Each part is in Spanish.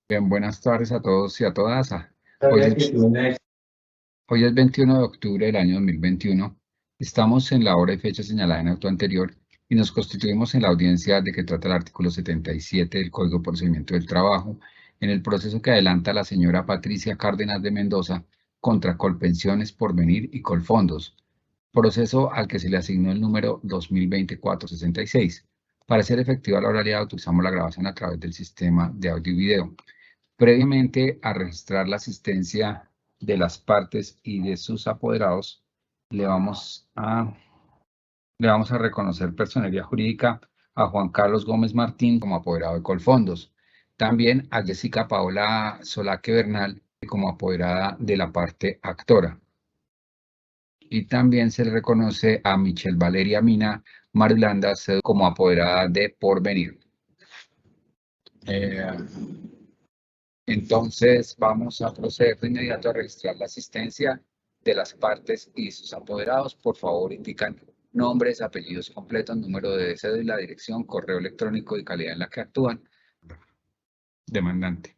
Bien, buenas tardes a todos y a todas. Hoy es, hoy es 21 de octubre del año 2021. Estamos en la hora y fecha señalada en el auto anterior y nos constituimos en la audiencia de que trata el artículo 77 del Código de Procedimiento del Trabajo en el proceso que adelanta la señora Patricia Cárdenas de Mendoza contra Colpensiones, Porvenir y Colfondos, proceso al que se le asignó el número 2024-66. Para hacer efectiva la oralidad, utilizamos la grabación a través del sistema de audio y video. Previamente a registrar la asistencia de las partes y de sus apoderados, le vamos a, le vamos a reconocer personería jurídica a Juan Carlos Gómez Martín como apoderado de Colfondos. También a Jessica Paola Solaque Bernal como apoderada de la parte actora. Y también se le reconoce a Michelle Valeria Mina Marulanda como apoderada de Porvenir. Entonces vamos a proceder de inmediato a registrar la asistencia de las partes y sus apoderados. Por favor, indican nombres, apellidos completos, número de cédula, dirección, correo electrónico y calidad en la que actúan. Demandante.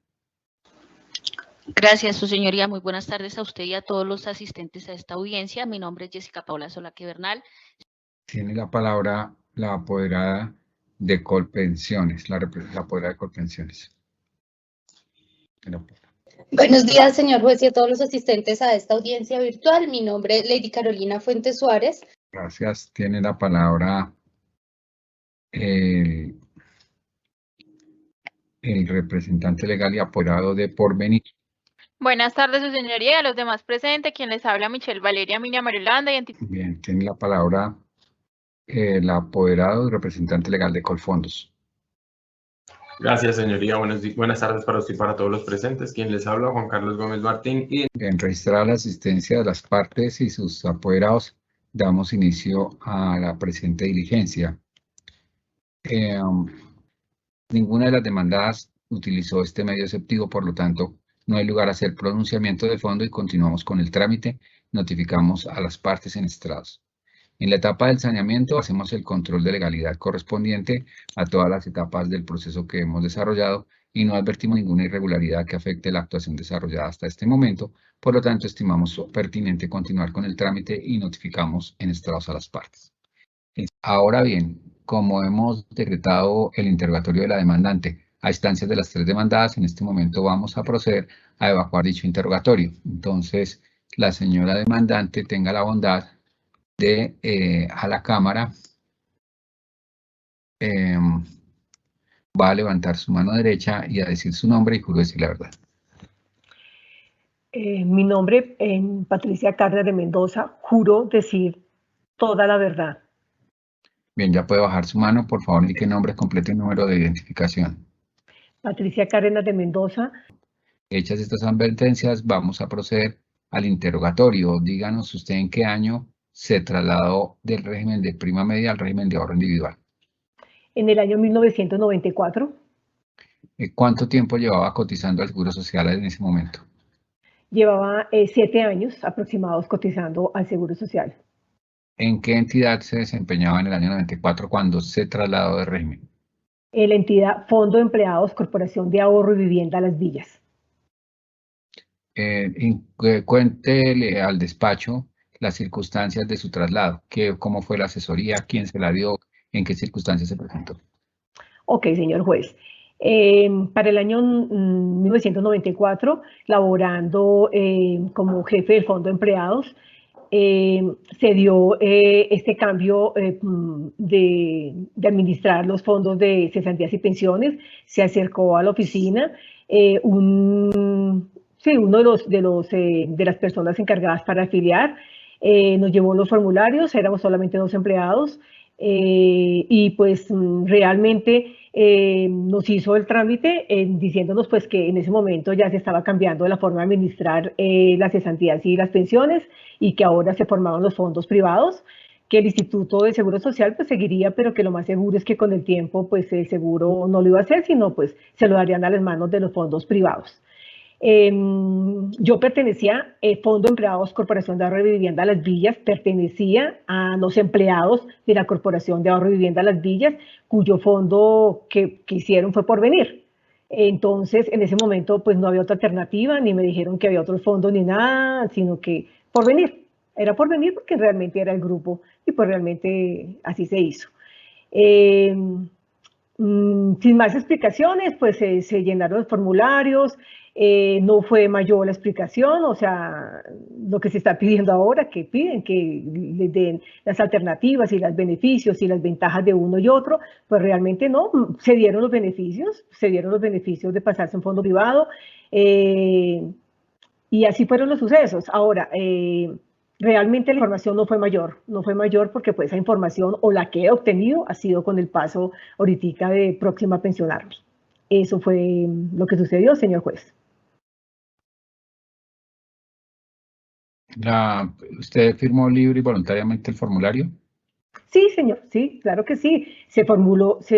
Gracias, su señoría. Muy buenas tardes a usted y a todos los asistentes a esta audiencia. Mi nombre es Jessica Paula Solaque Bernal. Tiene la palabra la apoderada de Colpensiones, la apoderada de Colpensiones. Buenos días, señor juez, y a todos los asistentes a esta audiencia virtual. Mi nombre es Lady Carolina Fuentes Suárez. Gracias. Tiene la palabra el representante legal y apoderado de Porvenir. Buenas tardes, su señoría, y a los demás presentes, quien les habla Michelle Valeria Mina Marulanda. Bien, tiene la palabra el apoderado y representante legal de Colfondos. Gracias, señoría. Buenas tardes para usted y para todos los presentes. Quien les habla, Juan Carlos Gómez Martín. En registrar la asistencia de las partes y sus apoderados, damos inicio a la presente diligencia. Ninguna de las demandadas utilizó este medio exceptivo, por lo tanto, no hay lugar a hacer pronunciamiento de fondo y continuamos con el trámite. Notificamos a las partes en estrados. En la etapa del saneamiento hacemos el control de legalidad correspondiente a todas las etapas del proceso que hemos desarrollado y no advertimos ninguna irregularidad que afecte la actuación desarrollada hasta este momento. Por lo tanto, estimamos pertinente continuar con el trámite y notificamos en estrados a las partes. Ahora bien, como hemos decretado el interrogatorio de la demandante a instancias de las tres demandadas, en este momento vamos a proceder a evacuar dicho interrogatorio. Entonces, la señora demandante tenga la bondad de a la cámara, va a levantar su mano derecha y a decir su nombre y juro decir la verdad. Mi nombre es Patricia Cárdenas de Mendoza, juro decir toda la verdad. Bien, ya puede bajar su mano, por favor, indique nombre completo y número de identificación. Patricia Cárdenas de Mendoza. Hechas estas advertencias, vamos a proceder al interrogatorio. Díganos usted en qué año se trasladó del régimen de prima media al régimen de ahorro individual. En el año 1994. ¿Cuánto tiempo llevaba cotizando al Seguro Social en ese momento? Llevaba 7 años aproximados cotizando al Seguro Social. ¿En qué entidad se desempeñaba en el año 94 cuando se trasladó de régimen? En la entidad Fondo de Empleados, Corporación de Ahorro y Vivienda Las Villas. Cuéntele al despacho las circunstancias de su traslado, cómo fue la asesoría, quién se la dio, en qué circunstancias se presentó. Ok, señor juez. Para el año 1994, laborando como jefe del Fondo de Empleados, se dio este cambio de administrar los fondos de cesantías y pensiones. Se acercó a la oficina uno de las personas encargadas para afiliar, nos llevó los formularios, éramos solamente 2 empleados, y pues realmente nos hizo el trámite diciéndonos pues que en ese momento ya se estaba cambiando la forma de administrar las cesantías y las pensiones y que ahora se formaban los fondos privados, que el Instituto de Seguro Social pues seguiría, pero que lo más seguro es que con el tiempo pues el seguro no lo iba a hacer, sino pues se lo darían a las manos de los fondos privados. Yo pertenecía Fondo de Empleados Corporación de Ahorro y Vivienda Las Villas, pertenecía a los empleados de la Corporación de Ahorro y Vivienda Las Villas, cuyo fondo que hicieron fue Porvenir. Entonces, en ese momento, pues no había otra alternativa, ni me dijeron que había otros fondos ni nada, sino que por venir. Era por venir porque realmente era el grupo y pues realmente así se hizo. Sin más explicaciones, pues se llenaron los formularios, no fue mayor la explicación, o sea, lo que se está pidiendo ahora, que piden que les den las alternativas y los beneficios y las ventajas de uno y otro, pues realmente no, se dieron los beneficios de pasarse a un fondo privado, y así fueron los sucesos. Ahora, realmente la información no fue mayor porque pues esa información o la que he obtenido ha sido con el paso ahorita de próxima a pensionarme. Eso fue lo que sucedió, señor juez. ¿Usted firmó libre y voluntariamente el formulario? Sí, señor, sí, claro que sí. Se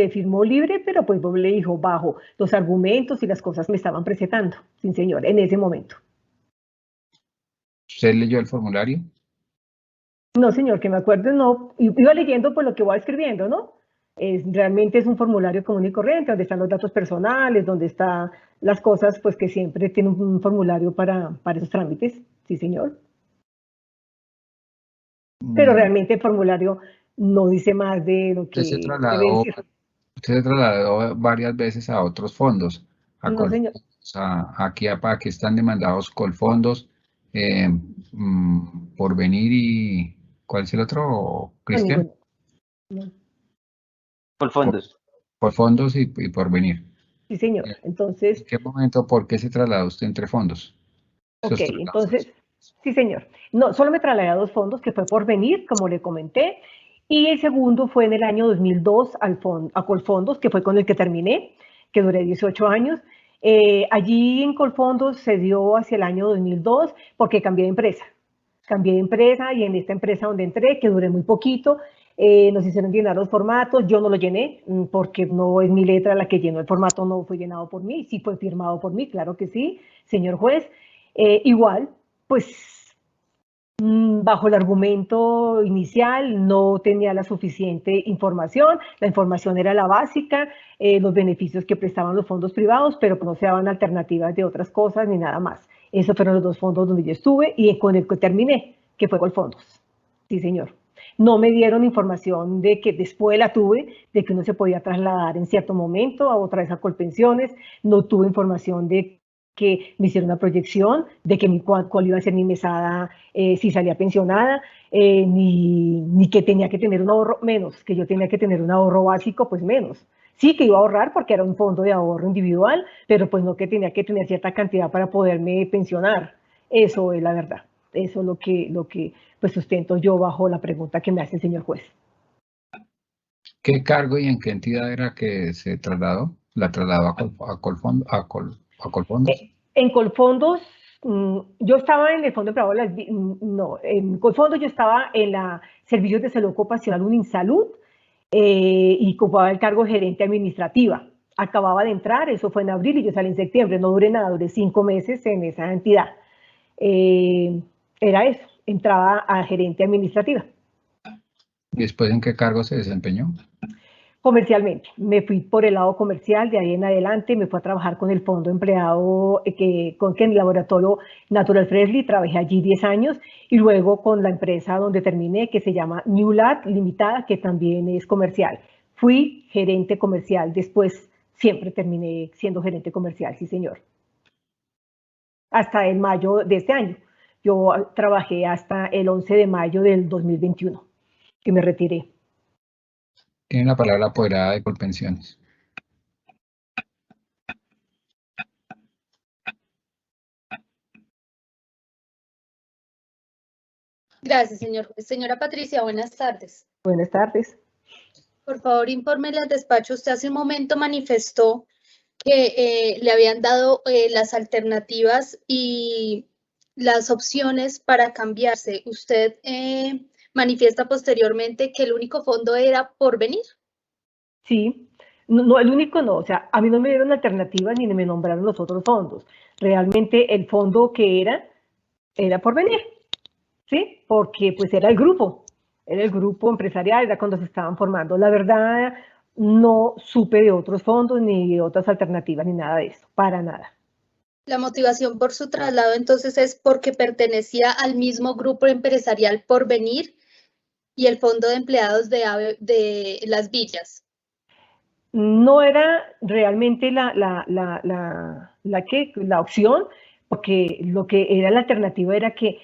firmó libre, pero pues le dijo bajo los argumentos y las cosas que me estaban presentando, sí, señor, en ese momento. ¿Usted leyó el formulario? No, señor, que me acuerde, no. Iba leyendo pues lo que voy escribiendo, ¿no? Realmente es un formulario común y corriente, donde están los datos personales, donde están las cosas, pues que siempre tiene un formulario para esos trámites, sí, señor. Pero realmente el formulario no dice más de lo que debe decir. Usted se trasladó varias veces a otros fondos. No, señor. Aquí están demandados Colfondos, Porvenir y... ¿Cuál es el otro, Cristian? No. Colfondos. Colfondos y Porvenir. Sí, señor. Entonces... ¿En qué momento, por qué se trasladó usted entre fondos? Ok, entonces, sí, señor. No, solo me trasladé a dos fondos, que fue Porvenir, como le comenté, y el segundo fue en el año 2002 a Colfondos, que fue con el que terminé, que duré 18 años. Allí en Colfondos se dio hacia el año 2002 porque cambié de empresa. Cambié de empresa y en esta empresa donde entré, que duré muy poquito, nos hicieron llenar los formatos. Yo no lo llené porque no es mi letra la que llenó el formato, no fue llenado por mí, sí fue firmado por mí, claro que sí, señor juez. Igual, pues bajo el argumento inicial no tenía la suficiente información, la información era la básica, los beneficios que prestaban los fondos privados, pero no se daban alternativas de otras cosas ni nada más. Esos fueron los dos fondos donde yo estuve y con el que terminé, que fue Colfondos. Sí, señor. No me dieron información de que después la tuve, de que uno se podía trasladar en cierto momento a otra vez a Colpensiones, no tuve información de que me hiciera una proyección de que cuál iba a ser mi mesada si salía pensionada, ni que tenía que tener un ahorro, menos, que yo tenía que tener un ahorro básico, pues menos. Sí que iba a ahorrar porque era un fondo de ahorro individual, pero pues no que tenía que tener cierta cantidad para poderme pensionar. Eso es la verdad. Eso es lo que pues sustento yo bajo la pregunta que me hace el señor juez. ¿Qué cargo y en qué entidad era que se trasladó? ¿La trasladó a Colfondos? En Colfondos, yo estaba en el Fondo de Empleados, no, en Colfondos yo estaba en la Servicios de Salud Ocupacional Uninsalud y ocupaba el cargo de gerente administrativa. Acababa de entrar, eso fue en abril y yo salí en septiembre, no duré nada, duré 5 meses en esa entidad. Era eso, entraba a gerente administrativa. ¿Y después en qué cargo se desempeñó? Comercialmente, me fui por el lado comercial, de ahí en adelante me fui a trabajar con el fondo empleado, con el laboratorio Natural Freshly, trabajé allí 10 años, y luego con la empresa donde terminé, que se llama New Lab Limitada, que también es comercial. Fui gerente comercial, después siempre terminé siendo gerente comercial, sí señor. Hasta el mayo de este año. Yo trabajé hasta el 11 de mayo del 2021, que me retiré. Tiene la palabra apoderada de Colpensiones. Gracias, señor juez. Señora Patricia, buenas tardes. Buenas tardes. Por favor, infórmele al despacho. Usted hace un momento manifestó que le habían dado las alternativas y las opciones para cambiarse. Usted manifiesta posteriormente que el único fondo era Porvenir. Sí, no, el único no, o sea, a mí no me dieron alternativas ni me nombraron los otros fondos. Realmente el fondo que era Porvenir, ¿sí? Porque pues era el grupo empresarial, era cuando se estaban formando. La verdad, no supe de otros fondos ni de otras alternativas ni nada de eso, para nada. La motivación por su traslado entonces es porque pertenecía al mismo grupo empresarial Porvenir y el Fondo de Empleados de Las Villas. No era realmente la opción, porque lo que era la alternativa era que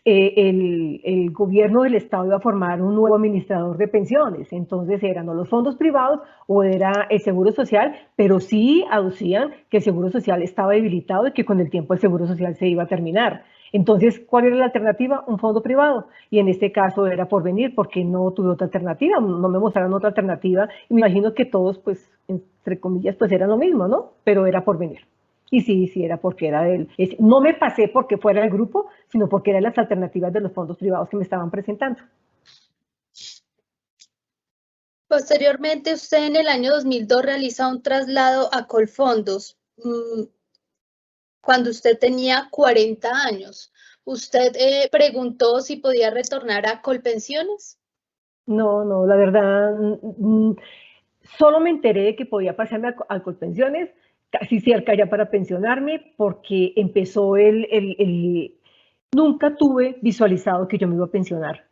el gobierno del Estado iba a formar un nuevo administrador de pensiones, entonces eran o los fondos privados o era el Seguro Social, pero sí aducían que el Seguro Social estaba debilitado y que con el tiempo el Seguro Social se iba a terminar. Entonces, ¿cuál era la alternativa? Un fondo privado. Y en este caso era Porvenir, porque no tuve otra alternativa, no me mostraron otra alternativa. Y me imagino que todos, pues, entre comillas, pues eran lo mismo, ¿no? Pero era Porvenir. Y sí, era porque era del... No me pasé porque fuera el grupo, sino porque eran las alternativas de los fondos privados que me estaban presentando. Posteriormente, usted en el año 2002 realiza un traslado a Colfondos. Cuando usted tenía 40 años. ¿Usted preguntó si podía retornar a Colpensiones? No, la verdad, solo me enteré de que podía pasarme a Colpensiones, casi cerca ya para pensionarme, porque empezó nunca tuve visualizado que yo me iba a pensionar,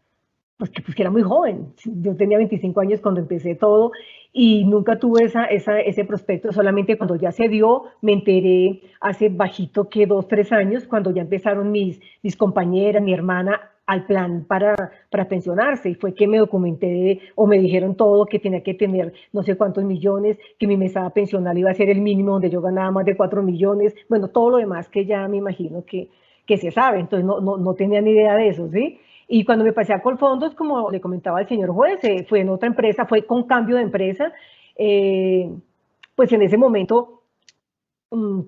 porque pues que era muy joven, yo tenía 25 años cuando empecé todo y nunca tuve ese prospecto, solamente cuando ya se dio, me enteré hace bajito que 2, 3 años, cuando ya empezaron mis compañeras, mi hermana, al plan para pensionarse, y fue que me documenté o me dijeron todo, que tenía que tener no sé cuántos millones, que mi mesada pensional iba a ser el mínimo, donde yo ganaba más de 4 millones, bueno, todo lo demás que ya me imagino que se sabe, entonces no tenía ni idea de eso, ¿sí? Y cuando me pasé a Colfondos, como le comentaba el señor juez, fue en otra empresa, fue con cambio de empresa, pues en ese momento,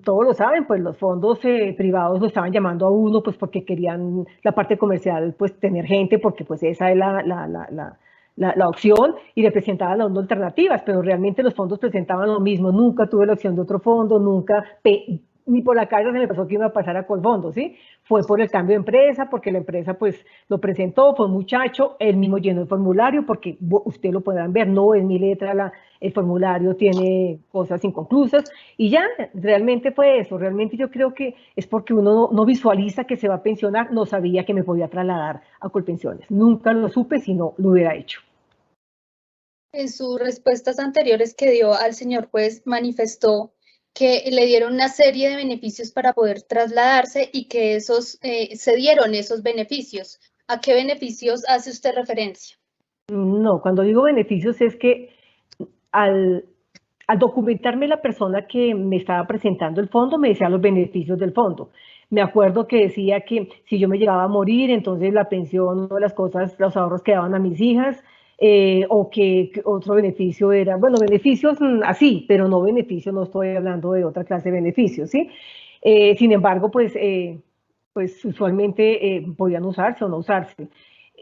todos lo saben, pues los fondos privados lo estaban llamando a uno, pues porque querían la parte comercial, pues tener gente, porque pues esa es la opción, y le presentaban a uno alternativas, pero realmente los fondos presentaban lo mismo, nunca tuve la opción de otro fondo, nunca, ni por la cabeza se me pasó que iba a pasar a Colfondos, ¿sí? Fue por el cambio de empresa, porque la empresa pues lo presentó, fue un muchacho, él mismo llenó el formulario, porque ustedes lo podrán ver, no es mi letra, el formulario tiene cosas inconclusas, y ya, realmente fue eso, realmente yo creo que es porque uno no visualiza que se va a pensionar, no sabía que me podía trasladar a Colpensiones, nunca lo supe si no lo hubiera hecho. En sus respuestas anteriores que dio al señor juez, manifestó que le dieron una serie de beneficios para poder trasladarse y que se dieron esos beneficios. ¿A qué beneficios hace usted referencia? No, cuando digo beneficios es que al documentarme la persona que me estaba presentando el fondo, me decía los beneficios del fondo. Me acuerdo que decía que si yo me llegaba a morir, entonces la pensión o las cosas, los ahorros quedaban a mis hijas, o que otro beneficio era, bueno, beneficios así, pero no beneficios, no estoy hablando de otra clase de beneficios, ¿sí? Sin embargo, pues usualmente podían usarse o no usarse.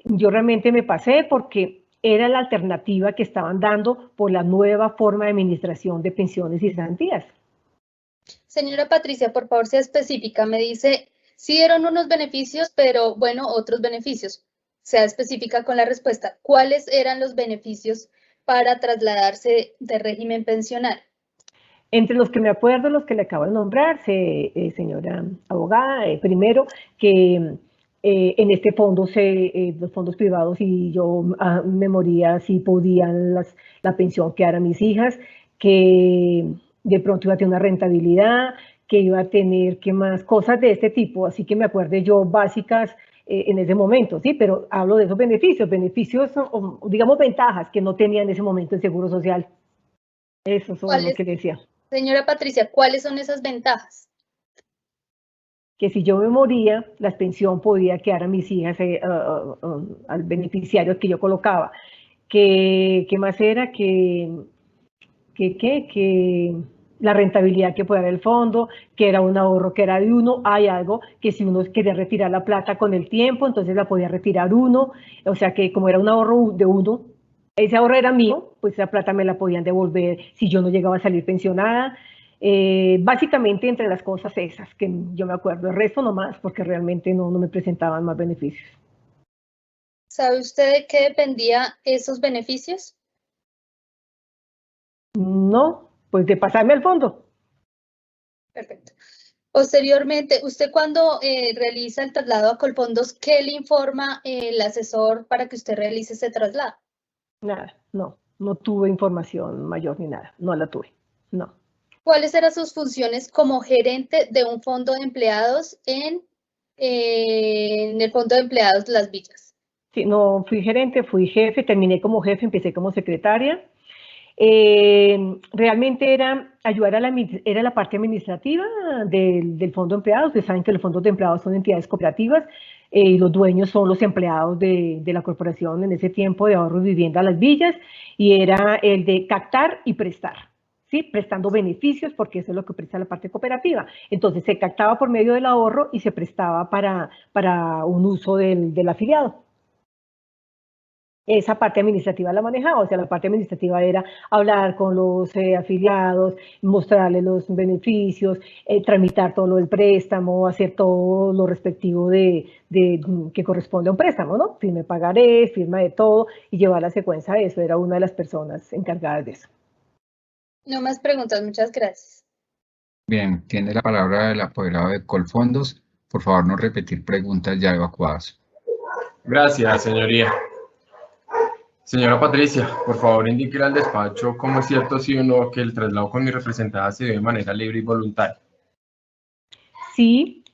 Yo realmente me pasé porque era la alternativa que estaban dando por la nueva forma de administración de pensiones y cesantías. Señora Patricia, por favor, sea específica. Me dice, sí dieron unos beneficios, pero bueno, otros beneficios. Sea específica con la respuesta. ¿Cuáles eran los beneficios para trasladarse de régimen pensional? Entre los que me acuerdo, los que le acabo de nombrar, señora abogada, primero que en este fondo los fondos privados, y yo me moría, si podían la pensión quedar a mis hijas, que de pronto iba a tener una rentabilidad, que iba a tener que más cosas de este tipo, así que me acuerde yo básicas en ese momento, sí, pero hablo de esos beneficios, digamos ventajas que no tenía en ese momento el Seguro Social. Eso es lo que decía. Señora Patricia, ¿cuáles son esas ventajas? Que si yo me moría, la pensión podía quedar a mis hijas, al beneficiario que yo colocaba. ¿Qué más era? Que la rentabilidad que puede dar el fondo, que era un ahorro que era de uno. Hay algo que si uno quería retirar la plata con el tiempo, entonces la podía retirar uno. O sea que como era un ahorro de uno, ese ahorro era mío, pues esa plata me la podían devolver si yo no llegaba a salir pensionada. Básicamente entre las cosas esas que yo me acuerdo, el resto no más, porque realmente no me presentaban más beneficios. ¿Sabe usted de qué dependía esos beneficios? No, pues de pasarme al fondo. Perfecto. Posteriormente, usted cuando realiza el traslado a Colfondos, ¿qué le informa el asesor para que usted realice ese traslado? Nada, no tuve información mayor ni nada, no la tuve, no. ¿Cuáles eran sus funciones como gerente de un fondo de empleados en el fondo de empleados Las Villas? Sí, no fui gerente, fui jefe, terminé como jefe, empecé como secretaria. Realmente era ayudar era la parte administrativa del fondo de empleados. Ustedes saben que los fondos de empleados son entidades cooperativas y los dueños son los empleados de la corporación en ese tiempo de ahorro y vivienda Las Villas, y era el de captar y prestar, ¿sí? Prestando beneficios, porque eso es lo que presta la parte cooperativa. Entonces se captaba por medio del ahorro y se prestaba para un uso del afiliado. Esa parte administrativa la manejaba, o sea, la parte administrativa era hablar con los afiliados, mostrarles los beneficios, tramitar todo lo del préstamo, hacer todo lo respectivo que corresponde a un préstamo, ¿no? Firma de pagaré, firma de todo, y llevar la secuencia de eso. Era una de las personas encargadas de eso. No más preguntas, muchas gracias. Bien, tiene la palabra el apoderado de Colfondos. Por favor, no repetir preguntas ya evacuadas. Gracias, señoría. Señora Patricia, por favor, indíquele al despacho cómo es cierto, sí o no, que el traslado con mi representada se dio de manera libre y voluntaria. Sí,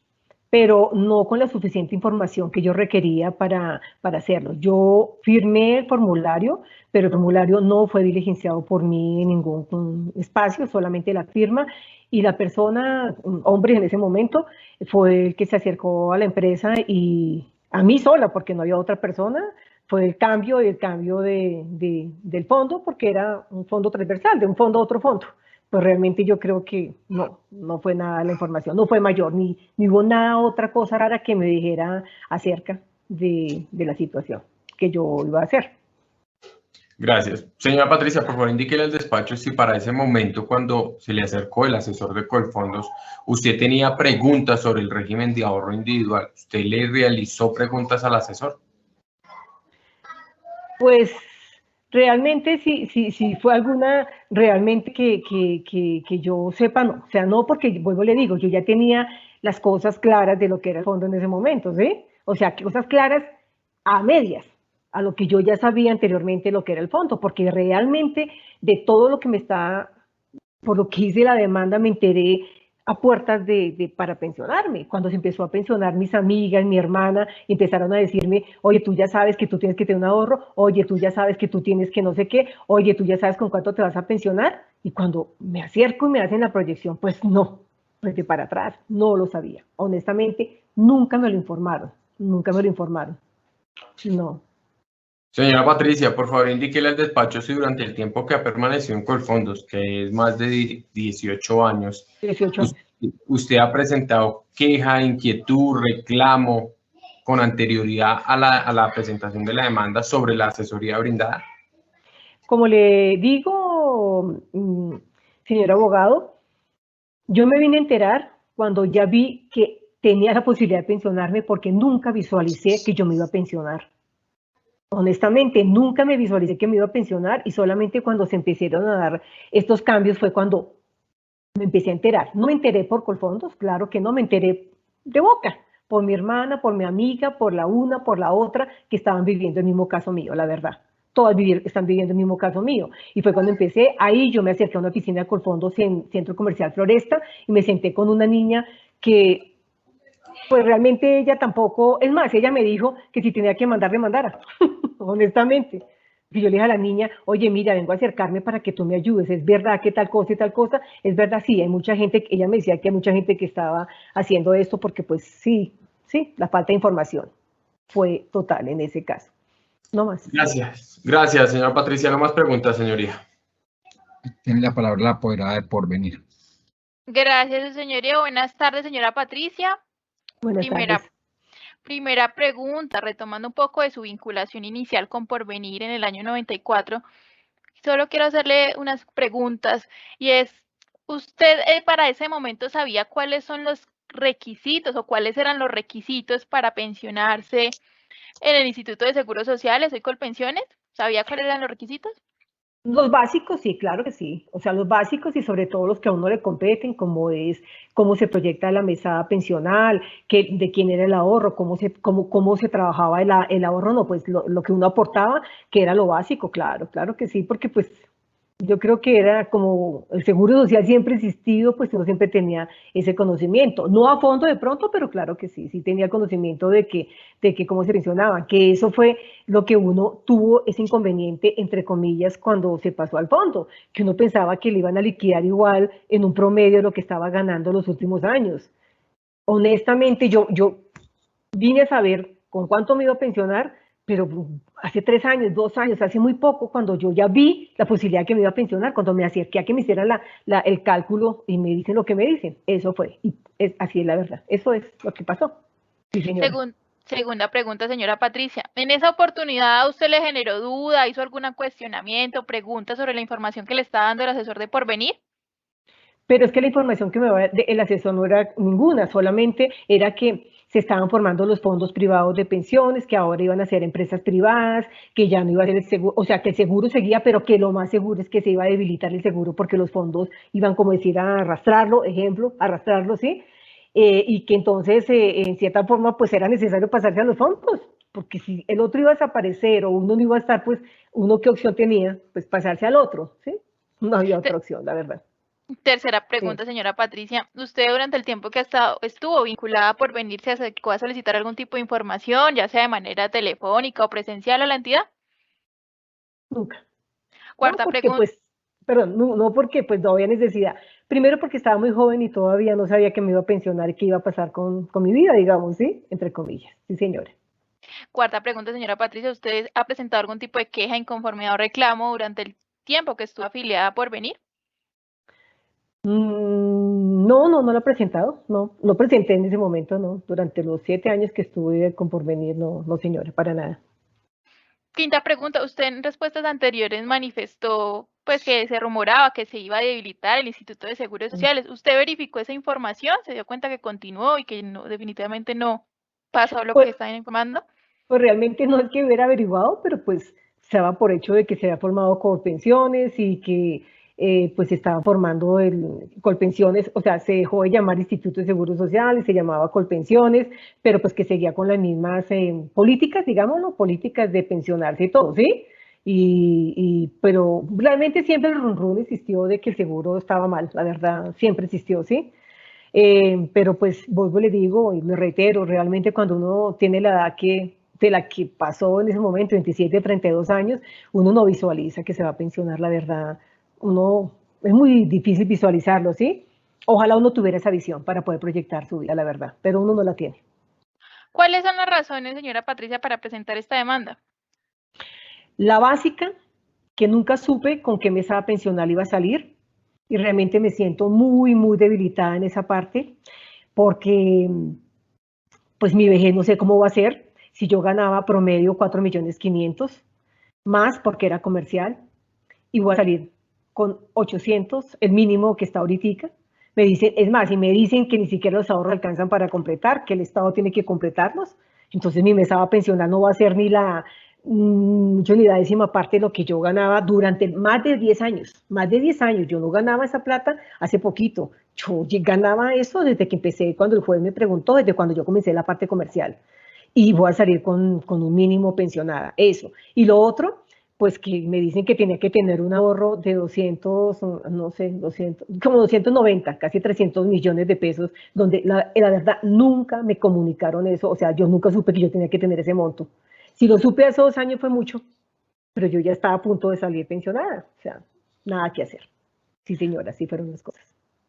pero no con la suficiente información que yo requería para hacerlo. Yo firmé el formulario, pero el formulario no fue diligenciado por mí en ningún espacio, solamente la firma, y la persona, un hombre en ese momento, fue el que se acercó a la empresa y a mí sola, porque no había otra persona, fue el cambio del fondo, porque era un fondo transversal, de un fondo a otro fondo. Pues realmente yo creo que no fue nada la información, no fue mayor, ni hubo nada, otra cosa rara que me dijera acerca de la situación que yo iba a hacer. Gracias. Señora Patricia, por favor, indíquele al despacho si para ese momento, cuando se le acercó el asesor de Colfondos, usted tenía preguntas sobre el régimen de ahorro individual. ¿Usted le realizó preguntas al asesor? Pues realmente si fue alguna realmente que yo sepa, no. O sea, no, porque vuelvo le digo, yo ya tenía las cosas claras de lo que era el fondo en ese momento, ¿sí? O sea, cosas claras a medias, a lo que yo ya sabía anteriormente lo que era el fondo, porque realmente de todo lo que por lo que hice la demanda, me enteré a puertas para pensionarme. Cuando se empezó a pensionar mis amigas, mi hermana, empezaron a decirme, oye, tú ya sabes que tú tienes que tener un ahorro, oye, tú ya sabes que tú tienes que no sé qué, oye, tú ya sabes con cuánto te vas a pensionar. Y cuando me acerco y me hacen la proyección, pues no, desde para atrás, no lo sabía. Honestamente, nunca me lo informaron, no. Señora Patricia, por favor, indíquele al despacho si durante el tiempo que ha permanecido en Colfondos, que es más de 18 años, 18 años. usted ha presentado queja, inquietud, reclamo con anterioridad a la presentación de la demanda sobre la asesoría brindada. Como le digo, señor abogado, yo me vine a enterar cuando ya vi que tenía la posibilidad de pensionarme, porque nunca visualicé que yo me iba a pensionar. Honestamente, nunca me visualicé que me iba a pensionar, y solamente cuando se empezaron a dar estos cambios fue cuando me empecé a enterar. No me enteré por Colfondos, claro que no, me enteré de boca, por mi hermana, por mi amiga, por la una, por la otra, que estaban viviendo el mismo caso mío, la verdad. Todas están viviendo el mismo caso mío. Y fue cuando empecé, ahí yo me acerqué a una oficina de Colfondos en Centro Comercial Floresta y me senté con una niña que, pues realmente ella tampoco, es más, ella me dijo que si tenía que mandar, le mandara, honestamente. Y yo le dije a la niña, oye, mira, vengo a acercarme para que tú me ayudes, ¿es verdad que tal cosa y tal cosa? Es verdad, sí, hay mucha gente, ella me decía que hay mucha gente que estaba haciendo esto porque pues sí, la falta de información fue total en ese caso. No más. Gracias, señora Patricia. No más preguntas, señoría. Tiene la palabra la apoderada de Porvenir. Gracias, señoría. Buenas tardes, señora Patricia. Buenas tardes. Primera pregunta, retomando un poco de su vinculación inicial con Porvenir en el año 94, solo quiero hacerle unas preguntas, y es, ¿usted para ese momento sabía cuáles son los requisitos o cuáles eran los requisitos para pensionarse en el Instituto de Seguros Sociales, hoy Colpensiones? ¿Sabía cuáles eran los requisitos? Los básicos, sí, claro que sí. O sea, los básicos y sobre todo los que a uno le competen, como es cómo se proyecta la mesada pensional, de quién era el ahorro, cómo se trabajaba el ahorro, no, pues lo que uno aportaba, que era lo básico, claro que sí, porque pues yo creo que era como el seguro social siempre ha existido, pues uno siempre tenía ese conocimiento, no a fondo de pronto, pero claro que sí tenía conocimiento de que cómo se pensionaba, que eso fue lo que uno tuvo ese inconveniente, entre comillas, cuando se pasó al fondo, que uno pensaba que le iban a liquidar igual en un promedio de lo que estaba ganando los últimos años. Honestamente, yo vine a saber con cuánto me iba a pensionar, pero hace 3 años, 2 años, hace muy poco, cuando yo ya vi la posibilidad de que me iba a pensionar, cuando me acerqué a que me hicieran el cálculo y me dicen lo que me dicen, eso fue, y así es la verdad, eso es lo que pasó. Sí, señora. Segunda pregunta, señora Patricia. ¿En esa oportunidad a usted le generó duda, hizo algún cuestionamiento, pregunta sobre la información que le está dando el asesor de Porvenir? Pero es que la información que me va el asesor no era ninguna, solamente era que se estaban formando los fondos privados de pensiones, que ahora iban a ser empresas privadas, que ya no iba a ser el seguro, o sea, que el seguro seguía, pero que lo más seguro es que se iba a debilitar el seguro porque los fondos iban, como decir, a arrastrarlo, arrastrarlo, ¿sí? Y que entonces, en cierta forma, pues era necesario pasarse a los fondos, porque si el otro iba a desaparecer o uno no iba a estar, pues, uno qué opción tenía, pues pasarse al otro, ¿sí? No había otra opción, la verdad. Tercera pregunta, señora Patricia. ¿Usted durante el tiempo que estuvo vinculada por Porvenir se acercó a solicitar algún tipo de información, ya sea de manera telefónica o presencial a la entidad? Nunca. Cuarta no, porque pregunta. pues, perdón, no porque pues no había necesidad. Primero porque estaba muy joven y todavía no sabía que me iba a pensionar y qué iba a pasar con mi vida, digamos, ¿sí? Entre comillas. Sí, señora. Cuarta pregunta, señora Patricia. ¿Usted ha presentado algún tipo de queja, inconformidad o reclamo durante el tiempo que estuvo afiliada a Porvenir? No la he presentado, no presenté en ese momento, no. Durante los 7 años que estuve con Porvenir, no, señora, para nada. Quinta pregunta, usted en respuestas anteriores manifestó pues que se rumoraba que se iba a debilitar el Instituto de Seguros Sociales. ¿Usted verificó esa información? ¿Se dio cuenta que continuó y que no, definitivamente no pasó lo que están informando? Pues realmente no es que hubiera averiguado, pero pues se daba por hecho de que se había formado Colpensiones y que pues se estaba formando Colpensiones, o sea, se dejó de llamar Instituto de Seguros Sociales, se llamaba Colpensiones, pero pues que seguía con las mismas políticas, digámoslo, políticas de pensionarse y todo, ¿sí? Pero realmente siempre el run existió de que el seguro estaba mal, la verdad, siempre existió, ¿sí? Pero pues vuelvo y le digo y me reitero, realmente cuando uno tiene la edad de la que pasó en ese momento, 27, 32 años, uno no visualiza que se va a pensionar, la verdad, es muy difícil visualizarlo, ¿sí? Ojalá uno tuviera esa visión para poder proyectar su vida, la verdad, pero uno no la tiene. ¿Cuáles son las razones, señora Patricia, para presentar esta demanda? La básica, que nunca supe con qué mesa pensional iba a salir, y realmente me siento muy debilitada en esa parte, porque pues mi vejez no sé cómo va a ser, si yo ganaba promedio 4.500.000, más porque era comercial, y voy a salir con 800, el mínimo que está ahorita. Me dicen, es más, y me dicen que ni siquiera los ahorros alcanzan para completar, que el Estado tiene que completarlos, entonces mi mesa pensional no va a ser ni la décima parte de lo que yo ganaba durante más de 10 años, yo no ganaba esa plata hace poquito, yo ganaba eso desde que empecé, cuando el juez me preguntó, desde cuando yo comencé la parte comercial, y voy a salir con un mínimo pensionada, eso. Y lo otro, pues que me dicen que tenía que tener un ahorro de 200, no sé, 200, como 290, casi 300 millones de pesos, donde la verdad nunca me comunicaron eso, o sea, yo nunca supe que yo tenía que tener ese monto. Si lo supe hace 2 años fue mucho, pero yo ya estaba a punto de salir pensionada, o sea, nada que hacer. Sí, señora, así fueron las cosas.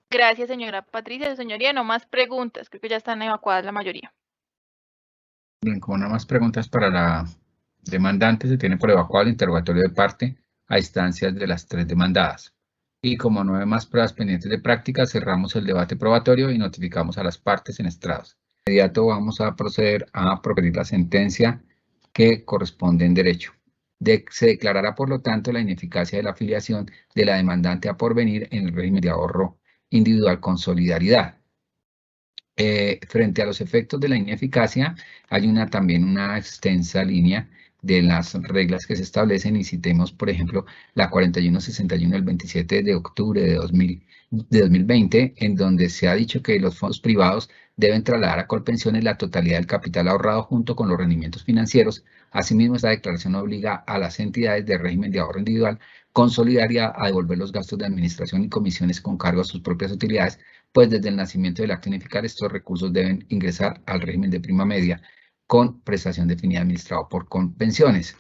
Gracias, señora Patricia. Señoría, no más preguntas, creo que ya están evacuadas la mayoría. Bien, como no más preguntas para la demandante, se tiene por evacuado el interrogatorio de parte a instancias de las 3 demandadas. Y como no hay más pruebas pendientes de práctica, cerramos el debate probatorio y notificamos a las partes en estrados. De inmediato vamos a proceder a proferir la sentencia que corresponde en derecho. Se declarará, por lo tanto, la ineficacia de la afiliación de la demandante a Porvenir en el régimen de ahorro individual con solidaridad. Frente a los efectos de la ineficacia, hay también una extensa línea de las reglas que se establecen y citemos, por ejemplo, la 4161 del 27 de octubre de 2020, en donde se ha dicho que los fondos privados deben trasladar a Colpensiones la totalidad del capital ahorrado junto con los rendimientos financieros. Asimismo, esta declaración obliga a las entidades de régimen de ahorro individual consolidar y a devolver los gastos de administración y comisiones con cargo a sus propias utilidades, pues desde el nacimiento del acto unificar estos recursos deben ingresar al régimen de prima media con prestación definida administrado por Colpensiones.